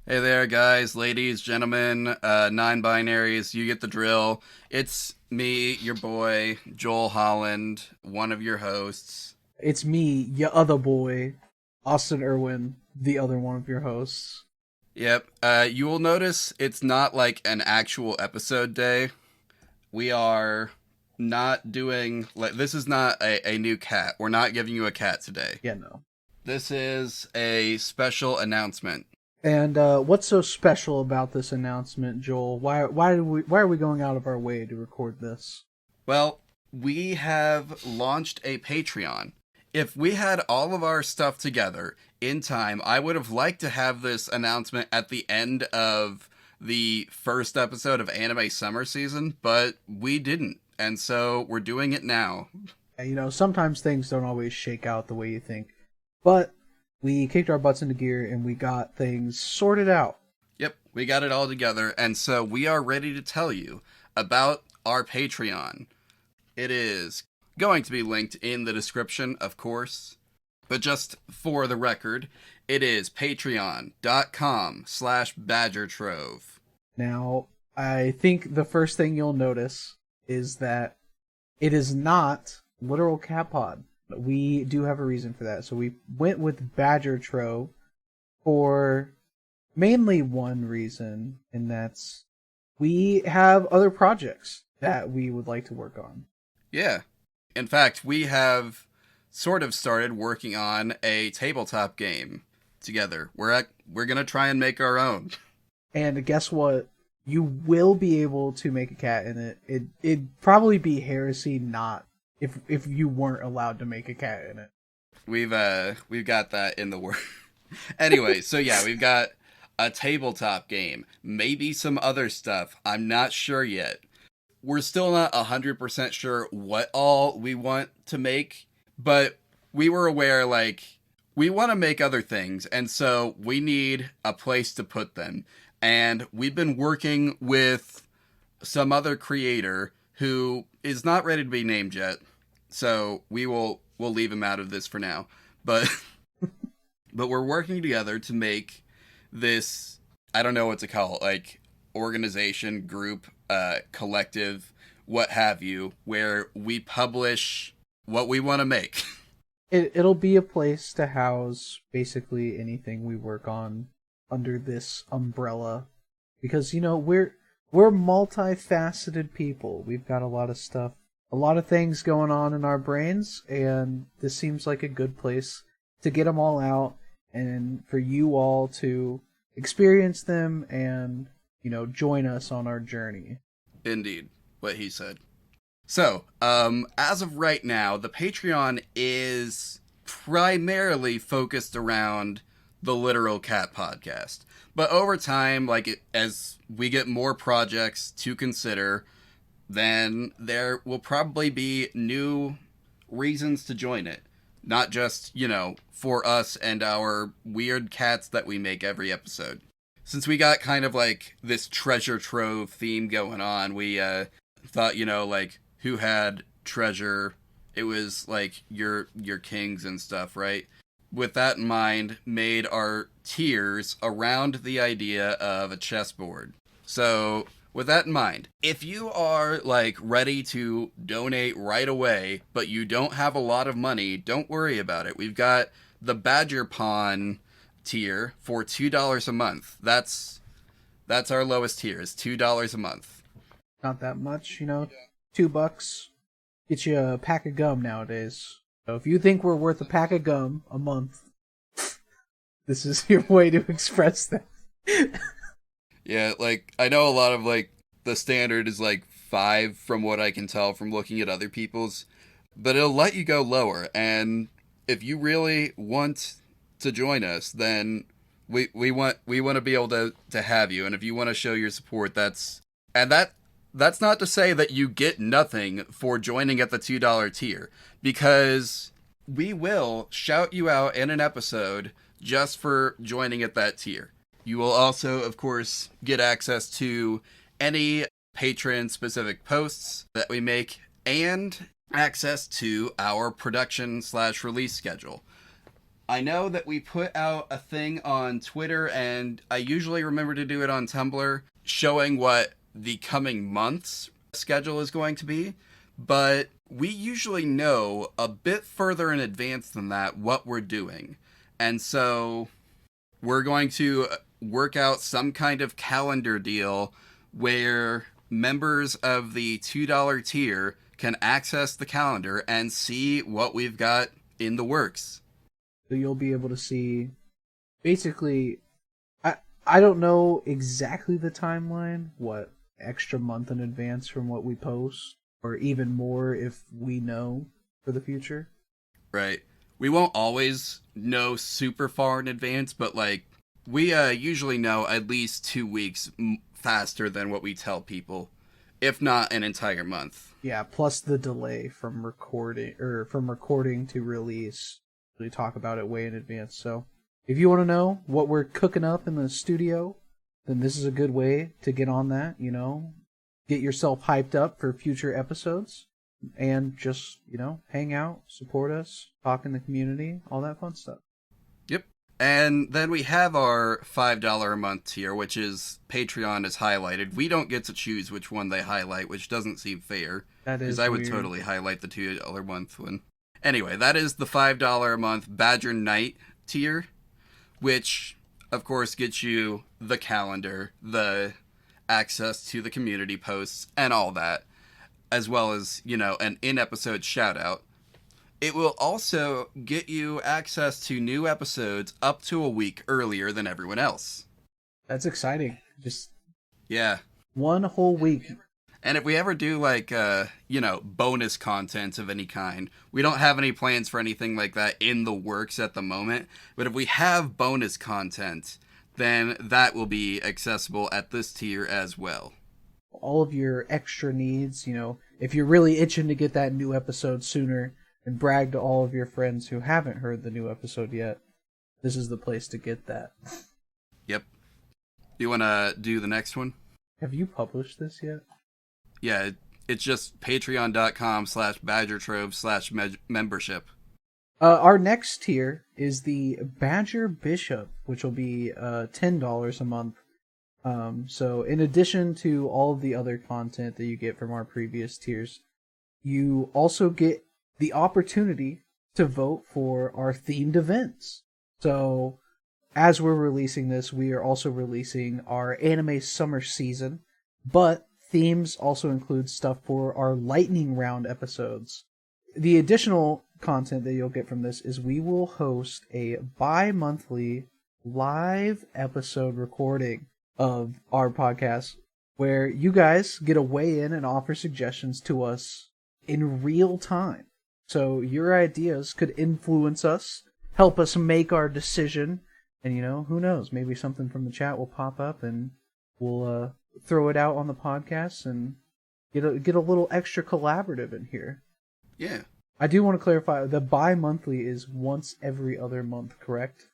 Hey there, guys, ladies, gentlemen, non-binaries, you get the drill. It's me, your boy, Joel Holland, one of your hosts. It's me, your other boy, Austin Irwin, the other one of your hosts. Yep, you will notice it's not like an actual episode day. We are not doing, like, this is not a new cat. We're not giving you a cat today. Yeah, no. This is a special announcement. And what's so special about this announcement, Joel? Why are we going out of our way to record this? Well, we have launched a Patreon. If we had all of our stuff together in time, I would have liked to have this announcement at the end of the first episode of Anime Summer Season, but we didn't. And so we're doing it now. And, sometimes things don't always shake out the way you think. But we kicked our butts into gear and we got things sorted out. Yep, we got it all together, and so we are ready to tell you about our Patreon. It is going to be linked in the description, of course. But just for the record, it is patreon.com/Badger Trove. Now, I think the first thing you'll notice is that it is not literal cat pod. We do have a reason for that. So we went with Badger Trove for mainly one reason, and that's we have other projects that we would like to work on. Yeah. In fact, we have sort of started working on a tabletop game together. We're going to try and make our own. And guess what? You will be able to make a cat in it. It'd probably be heresy not if you weren't allowed to make a cat in it. We've got that in the works. Anyway, so yeah, we've got a tabletop game, maybe some other stuff. I'm not sure yet. We're still not 100% sure what all we want to make, but we were aware, like, we want to make other things, and so we need a place to put them. And we've been working with some other creator who is not ready to be named yet, so we'll leave him out of this for now. But but we're working together to make this, I don't know what to call it, like organization, group, collective, what have you, where we publish what we want to make. It'll be a place to house basically anything we work on under this umbrella, because we're multifaceted people. We've got a lot of stuff, a lot of things going on in our brains, and this seems like a good place to get them all out and for you all to experience them and join us on our journey. Indeed, what he said. So, as of right now, the Patreon is primarily focused around the Literal Cat Podcast. But over time, as we get more projects to consider, then there will probably be new reasons to join it. Not just, for us and our weird cats that we make every episode. Since we got kind of like this treasure trove theme going on, we thought, who had treasure? It was like your kings and stuff, right? With that in mind, made our tiers around the idea of a chessboard. So, with that in mind, if you are ready to donate right away, but you don't have a lot of money, don't worry about it. We've got the Badger Pawn tier for $2 a month. That's our lowest tier, is $2 a month. Not that much, $2 get you a pack of gum nowadays. So if you think we're worth a pack of gum a month, this is your way to express that. Yeah, I know a lot of the standard is 5 from what I can tell from looking at other people's, but it'll let you go lower. And if you really want to join us, then we want to be able to have you. And if you want to show your support, that's not to say that you get nothing for joining at the $2 tier, because we will shout you out in an episode just for joining at that tier. You will also, of course, get access to any patron-specific posts that we make and access to our production/release schedule. I know that we put out a thing on Twitter, and I usually remember to do it on Tumblr, showing what the coming month's schedule is going to be. But we usually know a bit further in advance than that what we're doing. And so we're going to work out some kind of calendar deal where members of the $2 tier can access the calendar and see what we've got in the works. So you'll be able to see, basically, I don't know exactly the timeline, what, extra month in advance from what we post, or even more if we know for the future. Right. We won't always know super far in advance, but like we usually know at least 2 weeks faster than what we tell people, if not an entire month. Yeah, plus the delay from recording to release. We talk about it way in advance. So if you want to know what we're cooking up in the studio, then this is a good way to get on that, you know. Get yourself hyped up for future episodes and just, you know, hang out, support us, talk in the community, all that fun stuff. Yep. And then we have our $5 a month tier, which is Patreon is highlighted. We don't get to choose which one they highlight, which doesn't seem fair. That is because I would weird. totally highlight the $2 a month one. Anyway, that is the $5 a month Badger Night tier, which, of course, gets you the calendar, the access to the community posts, and all that, as well as, you know, an in-episode shout-out. It will also get you access to new episodes up to a week earlier than everyone else. That's exciting. Just Yeah. one whole week. And if we ever do, like, you know, bonus content of any kind, we don't have any plans for anything like that in the works at the moment, but if we have bonus content, then that will be accessible at this tier as well. All of your extra needs, you know, if you're really itching to get that new episode sooner and brag to all of your friends who haven't heard the new episode yet, this is the place to get that. Yep. You want to do the next one? Have you published this yet? Yeah, it's just patreon.com/badgertrove/membership. Our next tier is the Badger Bishop, which will be $10 a month. So in addition to all of the other content that you get from our previous tiers, you also get the opportunity to vote for our themed events. So as we're releasing this, we are also releasing our anime summer season, but themes also include stuff for our lightning round episodes. The additional content that you'll get from this is we will host a bi-monthly live episode recording of our podcast where you guys get to weigh in and offer suggestions to us in real time. So your ideas could influence us, help us make our decision, and, you know, who knows, maybe something from the chat will pop up and we'll throw it out on the podcast and get a little extra collaborative in here. Yeah. I do want to clarify, the bi-monthly is once every other month, correct?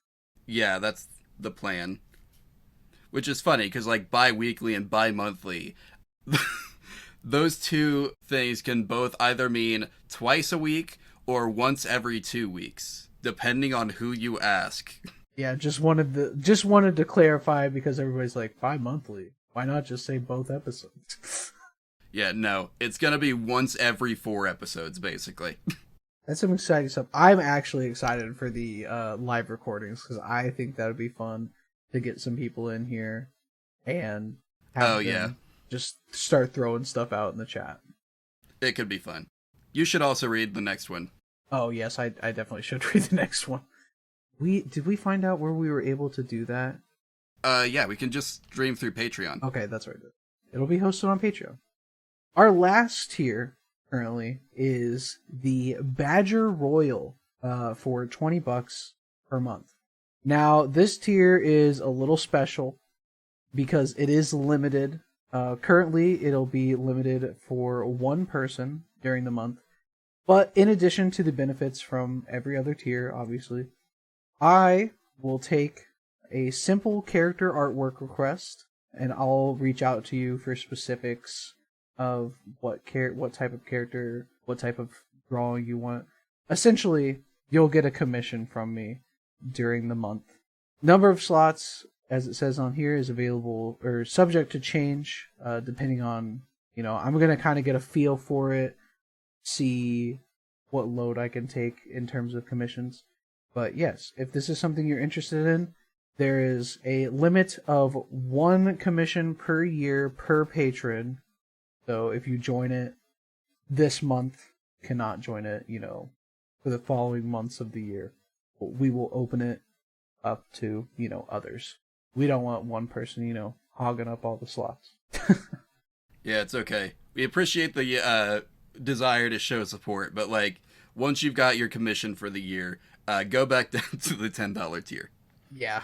Yeah, that's the plan. Which is funny, because like bi-weekly and bi-monthly, those two things can both either mean twice a week or once every 2 weeks, depending on who you ask. Yeah, just wanted to clarify because everybody's like, bi-monthly. Why not just say both episodes? Yeah, no, it's gonna be once every 4 episodes, basically. That's some exciting stuff. I'm actually excited for the live recordings because I think that would be fun to get some people in here and have them just start throwing stuff out in the chat. It could be fun. You should also read the next one. Oh yes, I definitely should read the next one. Did we find out where we were able to do that? Yeah, we can just stream through Patreon. Okay, that's right. It'll be hosted on Patreon. Our last tier currently is the Badger Royal for $20 per month. Now, this tier is a little special because it is limited. Currently, it'll be limited for one person during the month. But in addition to the benefits from every other tier, obviously, I will take a simple character artwork request, and I'll reach out to you for specifics of what type of character, what type of drawing you want. Essentially, you'll get a commission from me during the month. Number of slots, as it says on here, is available or subject to change, depending on, I'm going to kind of get a feel for it, see what load I can take in terms of commissions. But yes, if this is something you're interested in, there is a limit of 1 commission per year per patron. So if you join it this month, cannot join it, for the following months of the year. We will open it up to, others. We don't want one person, hogging up all the slots. Yeah, it's okay. We appreciate the desire to show support, but once you've got your commission for the year, go back down to the $10 tier. Yeah.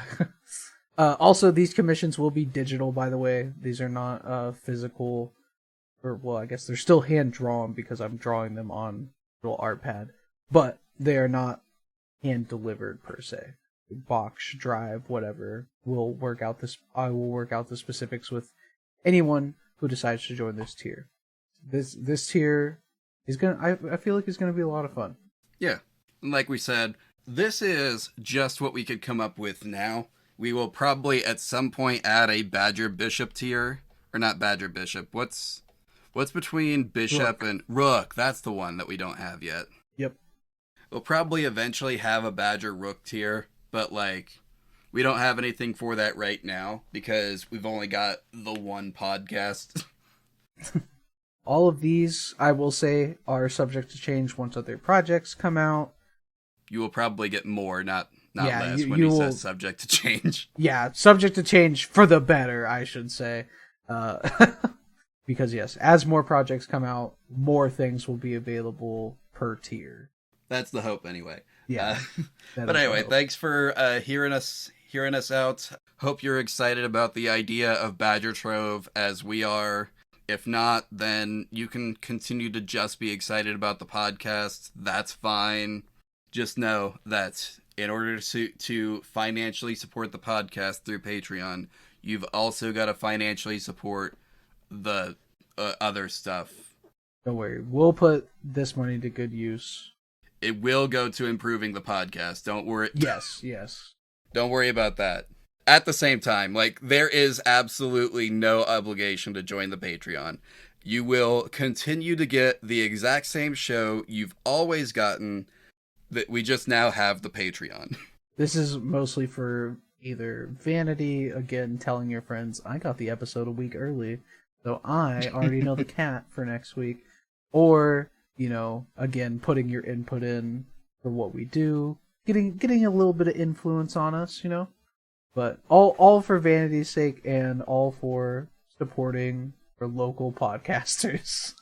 Also, these commissions will be digital, by the way. These are not physical, or well, I guess they're still hand drawn because I'm drawing them on a little art pad, but they are not hand delivered per se. Box, drive, whatever. I will work out the specifics with anyone who decides to join this tier. This tier is I feel like it's gonna be a lot of fun. Yeah, and like we said, this is just what we could come up with now. We will probably at some point add a Badger Bishop tier, or not Badger Bishop. What's between Bishop and Rook? That's the one that we don't have yet. Yep. We'll probably eventually have a Badger Rook tier, but we don't have anything for that right now because we've only got the one podcast. All of these, I will say, are subject to change once other projects come out. You will probably get more, not less, when he says subject to change. Yeah, subject to change for the better, I should say. Because yes, as more projects come out, more things will be available per tier. That's the hope, anyway. Yeah. But anyway, thanks for hearing us out. Hope you're excited about the idea of Badger Trove as we are. If not, then you can continue to just be excited about the podcast. That's fine. Just know that in order to financially support the podcast through Patreon, you've also got to financially support the other stuff. Don't worry. We'll put this money to good use. It will go to improving the podcast. Don't worry. Yes. Don't worry about that. At the same time, there is absolutely no obligation to join the Patreon. You will continue to get the exact same show you've always gotten, that we just now have the Patreon. This is mostly for either vanity, again, telling your friends, I got the episode a week early, so I already know the cat for next week, or, again, putting your input in for what we do, getting a little bit of influence on us, But all for vanity's sake and all for supporting our local podcasters.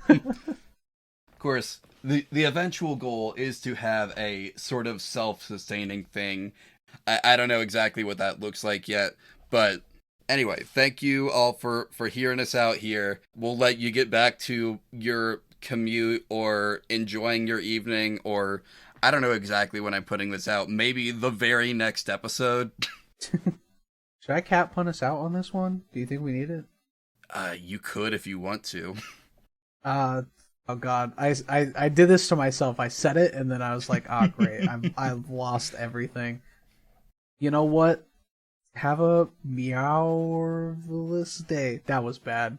Of course, the eventual goal is to have a sort of self-sustaining thing. I don't know exactly what that looks like yet, but anyway, thank you all for hearing us out here. We'll let you get back to your commute or enjoying your evening, or I don't know exactly when I'm putting this out. Maybe the very next episode. Should I cat pun us out on this one? Do you think we need it? You could if you want to. Oh god, I did this to myself. I said it and then I was like, oh great, I've lost everything. You know what? Have a meowless day. That was bad.